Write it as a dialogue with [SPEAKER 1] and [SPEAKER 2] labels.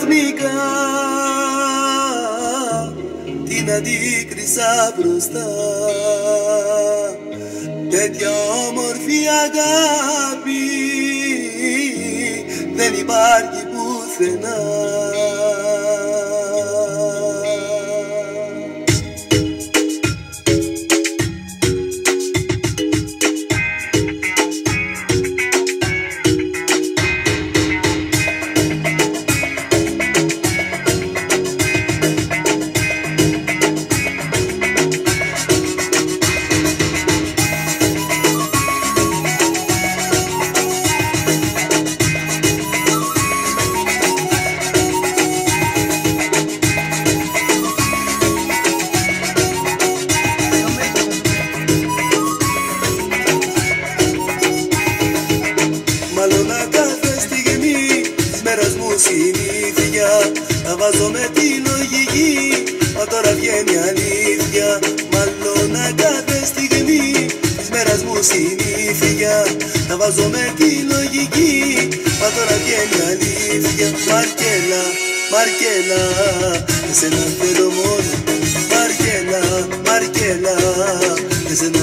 [SPEAKER 1] ξαφνικά την αντίκρισα μπροστά. Τέτοια όμορφη αγάπη δεν υπάρχει πουθενά. Μαλώνα κάθε στιγμή της μέρας μου συνήθεια. Τα βάζω με τη λογική, μα τώρα βγαίνει αλήθεια. Μαλώνα κάθε στιγμή της μέρας μου συνήθεια. Τα βάζω με τη λογική, μα τώρα βγαίνει αλήθεια. Μαρκέλα, Μαρκέλα, εσένα θέλω μόνο. Μαρκέλα, Μαρκέλα, εσένα